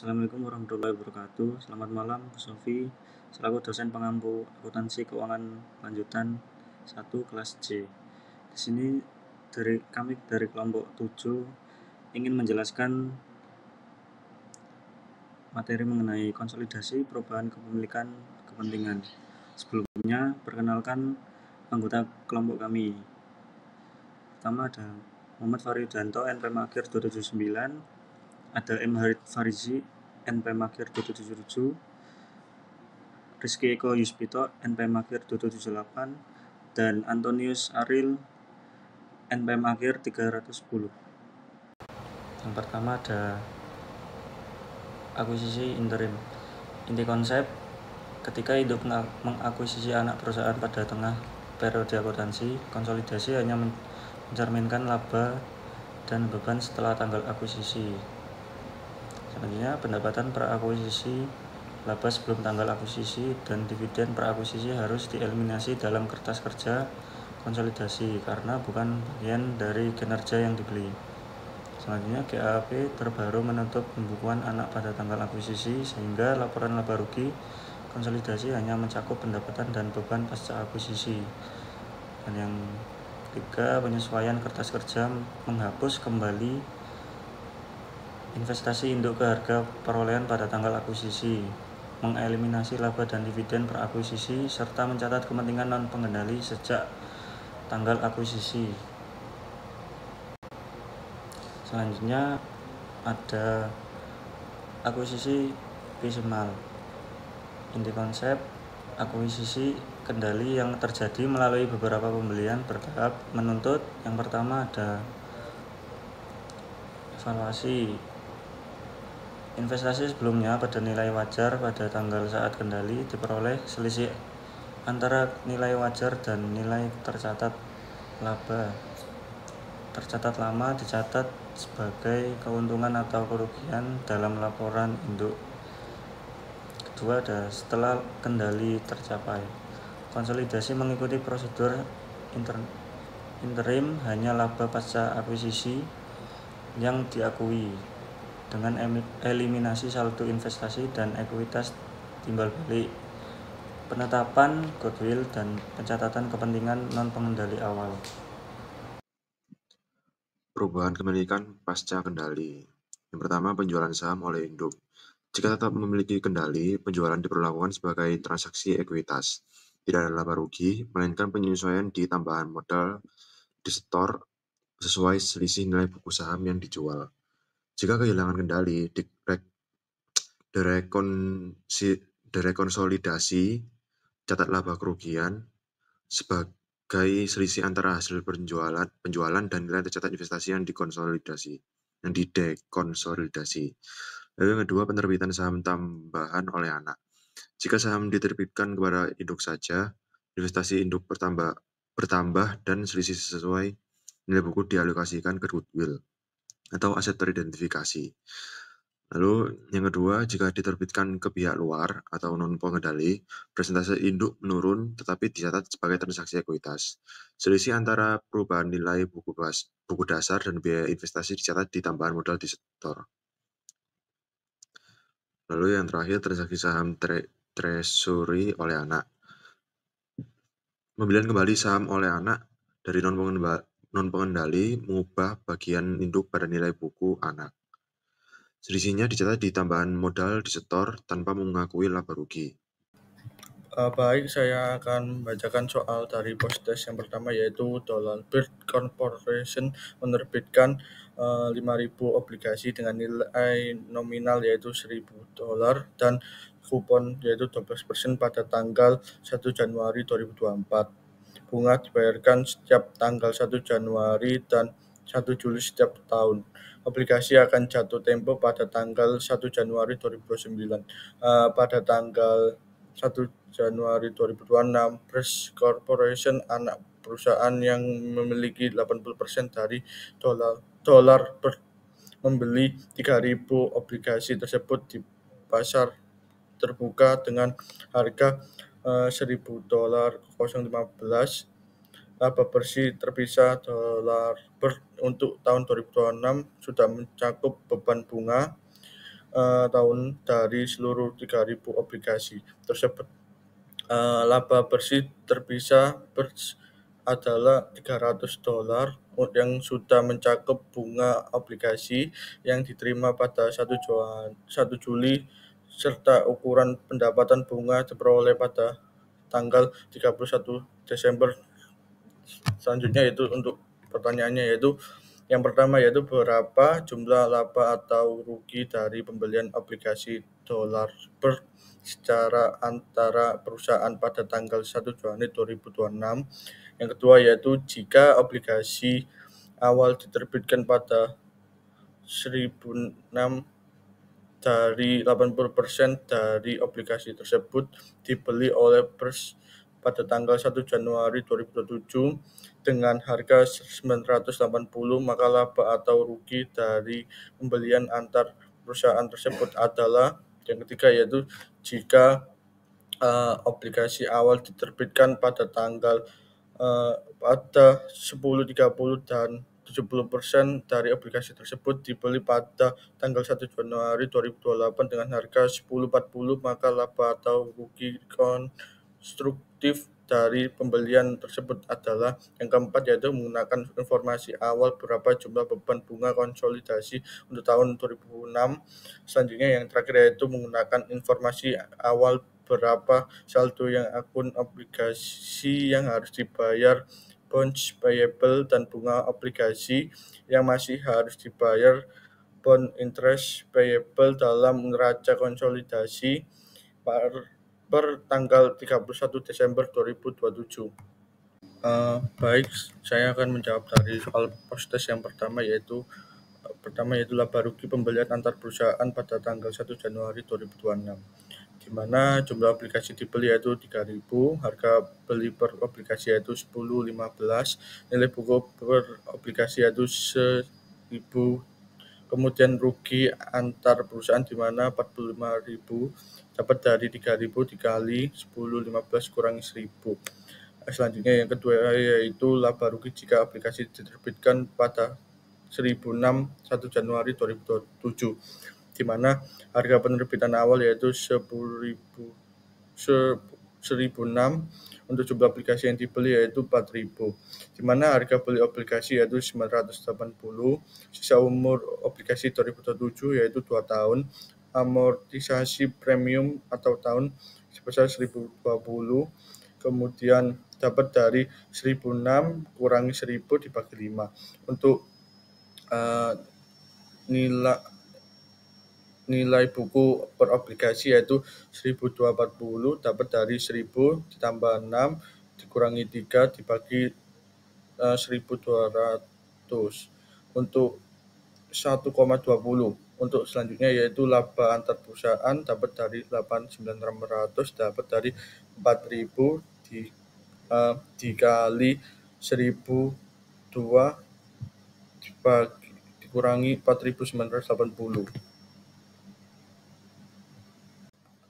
Assalamualaikum warahmatullahi wabarakatuh. Selamat malam, Bu Sofi. Selaku dosen pengampu akuntansi keuangan lanjutan 1 kelas C. Di sini kami dari kelompok 7 ingin menjelaskan materi mengenai konsolidasi perubahan kepemilikan kepentingan. Sebelumnya, perkenalkan anggota kelompok kami. Pertama ada Muhammad Faridanto, NPM Akhir 279, ada M. Harid Farizi, NPM Akhir 277, Rizky Eko Yuspito, NPM Akhir 278, dan Antonius Aril, NPM Akhir 310. Yang pertama ada akuisisi interim. Inti konsep, ketika induk mengakuisisi anak perusahaan pada tengah periode akuntansi, konsolidasi hanya mencerminkan laba dan beban setelah tanggal akuisisi. Selanjutnya, pendapatan per akuisisi, laba sebelum tanggal akuisisi, dan dividen per akuisisi harus dieliminasi dalam kertas kerja konsolidasi karena bukan bagian dari kinerja yang dibeli. Selanjutnya, GAAP terbaru menutup pembukuan anak pada tanggal akuisisi sehingga laporan laba rugi konsolidasi hanya mencakup pendapatan dan beban pasca akuisisi. Dan yang ketiga, penyesuaian kertas kerja menghapus kembali investasi induk ke harga perolehan pada tanggal akuisisi, mengeliminasi laba dan dividen per akuisisi, serta mencatat kepentingan non-pengendali sejak tanggal akuisisi. Selanjutnya ada akuisisi piecemeal. Inti konsep, akuisisi kendali yang terjadi melalui beberapa pembelian bertahap menuntut yang pertama ada evaluasi investasi sebelumnya pada nilai wajar pada tanggal saat kendali diperoleh selisih antara nilai wajar dan nilai tercatat laba. Tercatat lama dicatat sebagai keuntungan atau kerugian dalam laporan induk. Kedua ada setelah kendali tercapai. Konsolidasi mengikuti prosedur interim hanya laba pasca akuisisi yang diakui dengan eliminasi saldo investasi dan ekuitas timbal balik, penetapan goodwill, dan pencatatan kepentingan non-pengendali awal. Perubahan kepemilikan pasca kendali. Yang pertama, penjualan saham oleh induk. Jika tetap memiliki kendali, penjualan diperlakukan sebagai transaksi ekuitas. Tidak ada laba rugi, melainkan penyesuaian di tambahan modal disetor sesuai selisih nilai buku saham yang dijual. Jika kehilangan kendali, direkonsolidasi, catat laba kerugian sebagai selisih antara hasil penjualan dan nilai tercatat investasi yang didekonsolidasi. Lalu yang kedua, penerbitan saham tambahan oleh anak. Jika saham diterbitkan kepada induk saja, investasi induk bertambah dan selisih sesuai nilai buku dialokasikan ke goodwill atau aset teridentifikasi. Lalu yang kedua, jika diterbitkan ke pihak luar atau non-pengendali, persentase induk menurun tetapi dicatat sebagai transaksi ekuitas. Selisih antara perubahan nilai buku dasar dan biaya investasi dicatat di tambahan modal disetor. Lalu yang terakhir, transaksi saham treasury oleh anak. Pembelian kembali saham oleh anak dari non-pengendali mengubah bagian induk pada nilai buku anak. Selisihnya dicatat di tambahan modal disetor tanpa mengakui laba rugi. Baik, saya akan membacakan soal dari post-test yang pertama, yaitu Bird Corporation menerbitkan 5.000 obligasi dengan nilai nominal yaitu $1.000 dan kupon yaitu 12% pada tanggal 1 Januari 2024. Bunga dibayarkan setiap tanggal 1 Januari dan 1 Juli setiap tahun. Obligasi akan jatuh tempo pada tanggal 1 Januari 2029. Pada tanggal 1 Januari 2026, Bird Corporation, anak perusahaan yang memiliki 80% dari dolar Bird, membeli 3.000 obligasi tersebut di pasar terbuka dengan harga $1.000 0.15. Laba bersih terpisah dolar Bird untuk tahun 2026 sudah mencakup beban bunga tahun dari seluruh 3.000 obligasi tersebut. Laba bersih terpisah adalah $300 yang sudah mencakup bunga obligasi yang diterima pada 1 Juli serta ukuran pendapatan bunga diperoleh pada tanggal 31 Desember. Selanjutnya yaitu untuk pertanyaannya yaitu yang pertama yaitu berapa jumlah laba atau rugi dari pembelian obligasi dolar per secara antara perusahaan pada tanggal 1 Januari 2026. Yang kedua yaitu jika obligasi awal diterbitkan pada 1006 dari 80% dari obligasi tersebut dibeli oleh Pers pada tanggal 1 Januari 2027 dengan harga 980, maka laba atau rugi dari pembelian antar perusahaan tersebut adalah yang ketiga yaitu jika obligasi awal diterbitkan pada tanggal pada 10.30 dan 70% dari obligasi tersebut dibeli pada tanggal 1 Januari 2028 dengan harga 10.40, maka laba atau rugi konstruktif dari pembelian tersebut adalah yang keempat yaitu menggunakan informasi awal berapa jumlah beban bunga konsolidasi untuk tahun 2006. Selanjutnya yang terakhir yaitu menggunakan informasi awal berapa saldo yang akun obligasi yang harus dibayar, bonds payable, dan bunga obligasi yang masih harus dibayar, bond interest payable dalam neraca konsolidasi per tanggal 31 Desember 2027. Baik, saya akan menjawab dari soal post-test yang pertama yaitu laba rugi pembelian antar perusahaan pada tanggal 1 Januari 2026. Di mana jumlah obligasi dibeli yaitu 3.000, harga beli per obligasi yaitu 10.15, nilai buku per obligasi yaitu 1.000, kemudian rugi antar perusahaan di mana 45.000 dapat dari 3.000 dikali 10.15 kurangi 1.000. Selanjutnya yang kedua yaitu laba rugi jika obligasi diterbitkan pada 1006 1 Januari 2027, di mana harga penerbitan awal yaitu 1006 untuk jumlah obligasi yang dibeli yaitu 4.000, di mana harga beli obligasi yaitu 980, sisa umur obligasi 2027 yaitu 2 tahun, amortisasi premium atau tahun sebesar 1.020, kemudian dapat dari 1.006 kurangi 1.000 dibagi 5. Untuk nilai buku per obligasi yaitu 1.240 dapat dari 1.000 ditambah 6 dikurangi 3 dibagi 1.200 untuk 1,20. Untuk selanjutnya yaitu laba antar perusahaan dapat dari 8.900 dapat dari 4.000 dikali 1.002 dikurangi 4.980.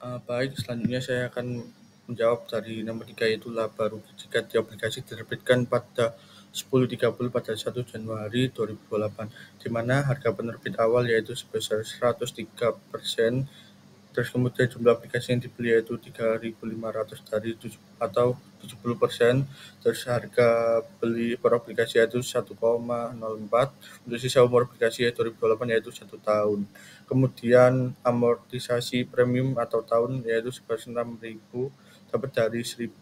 Baik, selanjutnya saya akan menjawab dari nomor 3 yaitu laba rugi jika obligasi diterbitkan pada 10.30 pada 1 Januari 2028, di mana harga penerbit awal yaitu sebesar 103%, terus kemudian jumlah obligasi yang dibeli yaitu 3.500 dari atau 70%, terus harga beli per obligasi yaitu 1,04, untuk sisa umur obligasi yaitu 2028 yaitu 1 tahun. Kemudian amortisasi premium atau tahun yaitu sebesar 6.000 dapat dari 1.030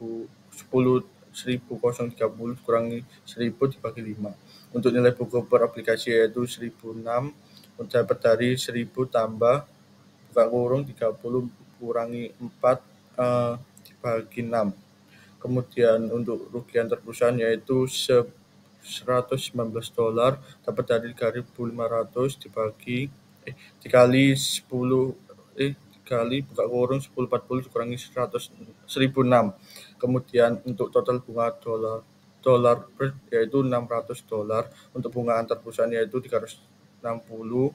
kurangi 1.000 dibagi 5. Untuk nilai buku per obligasi yaitu 1.006 dapat dari 1.000 tambah buka kurung 30 kurangi 4 dibagi 6. Kemudian untuk rugi antar perusahaan yaitu $119 dapat dari 3.500 dikali 10 dikali buka kurung 1040 dikurangi 1.006. Kemudian untuk total bunga dolar yaitu $600, untuk bunga antar perusahaan yaitu $360,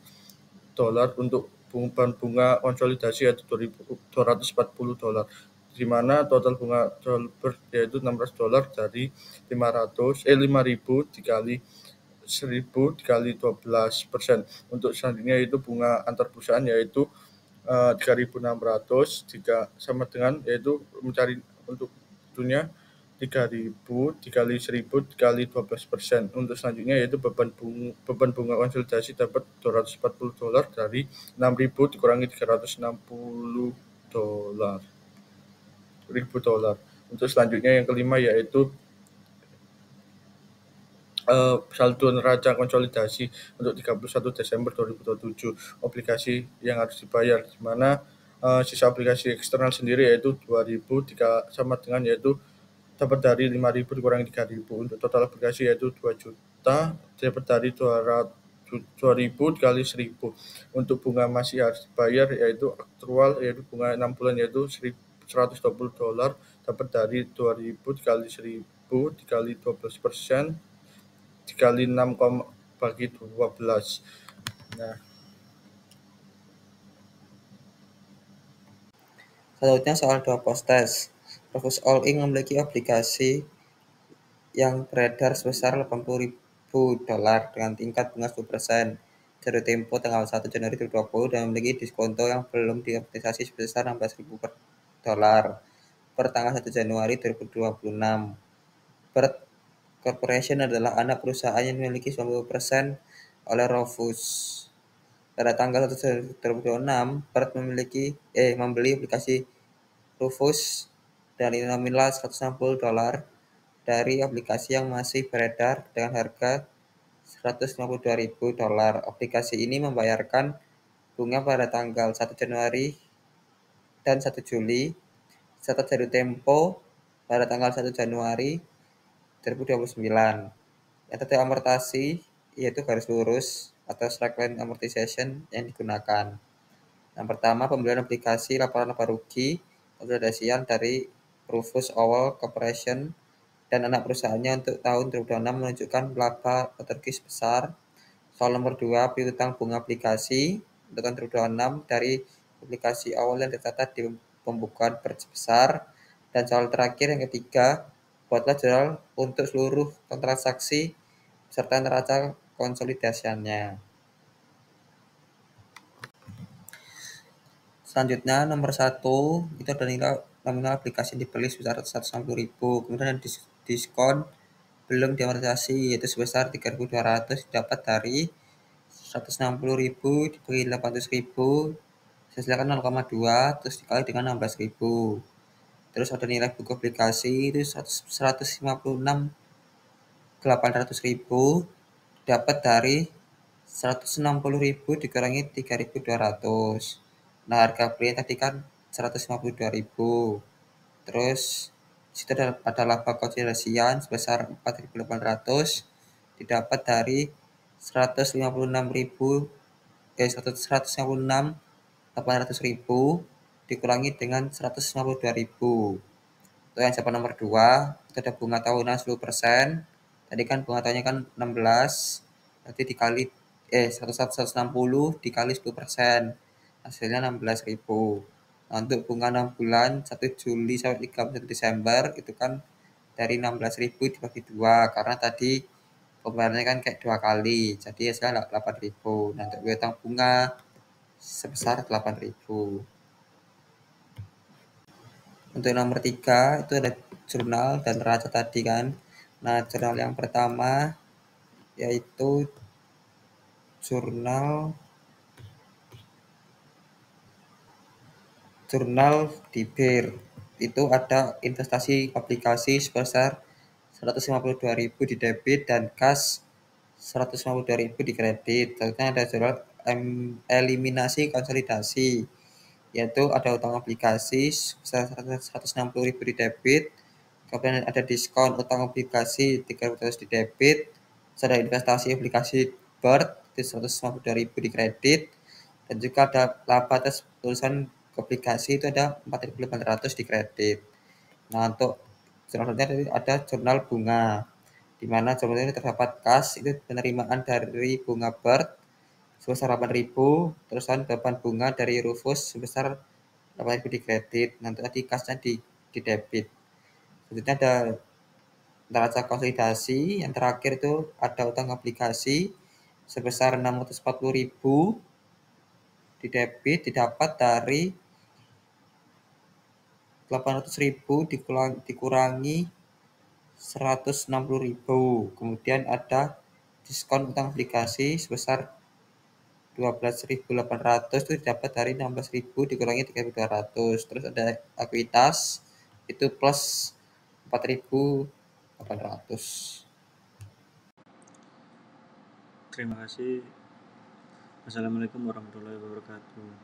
untuk bunga konsolidasi yaitu $240, di mana total bunga dolar yaitu $600 dari 5.000 dikali 1000 dikali 12%. Untuk selanjutnya yaitu bunga antar perusahaan yaitu 3.600 jika sama dengan yaitu mencari untuk tentunya 3.000 dikali 1.000 dikali 12%. Untuk selanjutnya yaitu beban bunga konsolidasi dapat $240 dari 6.000 dikurangi $360. Untuk selanjutnya yang kelima yaitu saldo neraca konsolidasi untuk 31 Desember 2027 obligasi yang harus dibayar, di mana sisa obligasi eksternal sendiri yaitu 2.000 sama dengan yaitu dapat dari 5.000 dikurangi 3.000. Untuk total obligasi yaitu 2 juta dapat dari 2.000 dikali 1.000. Untuk bunga masih harus dibayar yaitu aktual yaitu bunga 6 bulan yaitu $120 dapat dari 2.000 dikali 1.000 dikali 12% dikali 6 bagi 12. Nah, Selanjutnya soal 2 postes. Rufus All Inc. memiliki obligasi yang beredar sebesar $80.000 dengan tingkat bunga 10%. Jatuh tempo tanggal 1 Januari 2020 dan memiliki diskonto yang belum diamortisasi sebesar $16.000 per tanggal 1 Januari 2026. Bird Corporation adalah anak perusahaan yang dimiliki 90% oleh Rufus. Pada tanggal 1 Januari 2026, Bird membeli obligasi Rufus dari nominal $160 dari aplikasi yang masih beredar dengan harga $152.000. Aplikasi ini membayarkan bunga pada tanggal 1 Januari dan 1 Juli, serta jatuh tempo pada tanggal 1 Januari 2029. Yang amortasi yaitu garis lurus atau straight line amortization yang digunakan. Yang pertama, pembelian aplikasi laporan laba rugi konsolidasian dari Rufus Owl Corporation dan anak perusahaannya untuk tahun 2026 menunjukkan laba rugi sebesar. Soal nomor 2, piutang bunga aplikasi untuk tahun 2026 dari aplikasi awal yang tercatat di pembukuan besar. Dan soal terakhir yang ketiga, buatlah jurnal untuk seluruh transaksi serta neraca konsolidasiannya. Selanjutnya nomor 1 itu ada nilai nominal aplikasi yang dibeli sebesar $160.000, kemudian diskon belum diamortisasi yaitu sebesar 3.200 didapat dari 160.000 dibagi 800.000 hasilkan 0,2 terus dikali dengan 16.000. Terus ada nilai buku aplikasi itu 156.800.000 dapat dari 160.000 dikurangi 3.200. Nah, harga beli tadi kan 152.000. Terus situ ada laba konsolidasian sebesar 4.800 didapat dari 156.800.000 dikurangi dengan 152.000. Untuk yang jawaban nomor 2 itu ada bunga tahunan 10%. Tadi kan bunga tahunnya kan 16, berarti dikali 160 dikali 10%, hasilnya 16.000. Nah, untuk bunga 6 bulan 1 Juli sampai 31 Desember itu kan dari 16.000 dibagi 2 karena tadi pembayarannya kan kayak 2 kali, jadi hasilnya 8.000. Nah, untuk piutang bunga sebesar 8.000. Untuk nomor 3 itu ada jurnal dan neraca tadi kan. Nah, jurnal yang pertama yaitu jurnal di BIR. Itu ada investasi aplikasi sebesar 152.000 di debit dan kas 152.000 di kredit. Selanjutnya ada jurnal eliminasi konsolidasi, yaitu ada utang aplikasi sebesar 160.000 di debit, kemudian ada diskon utang aplikasi 300 di debit, ada investasi aplikasi Bird itu 152.000 di kredit, dan juga ada laba atas tulisan aplikasi itu ada 4.800 di kredit. Nah, untuk jurnal selanjutnya ada jurnal bunga, di mana jurnal ini terdapat kas itu penerimaan dari bunga Bird sebesar 8.000, terusan beban bunga dari Rufus sebesar 8.000 di kredit. Nanti tadi kasnya di debit. Selanjutnya ada neraca konsolidasi yang terakhir itu ada utang obligasi sebesar 640.000 di debit didapat dari 800.000 dikurangi 160.000. Kemudian ada diskon utang obligasi sebesar 12.800 itu didapat dari 16.000 dikurangi 3.200. Terus ada ekuitas itu plus 4.800. Terima kasih. Wassalamualaikum warahmatullahi wabarakatuh.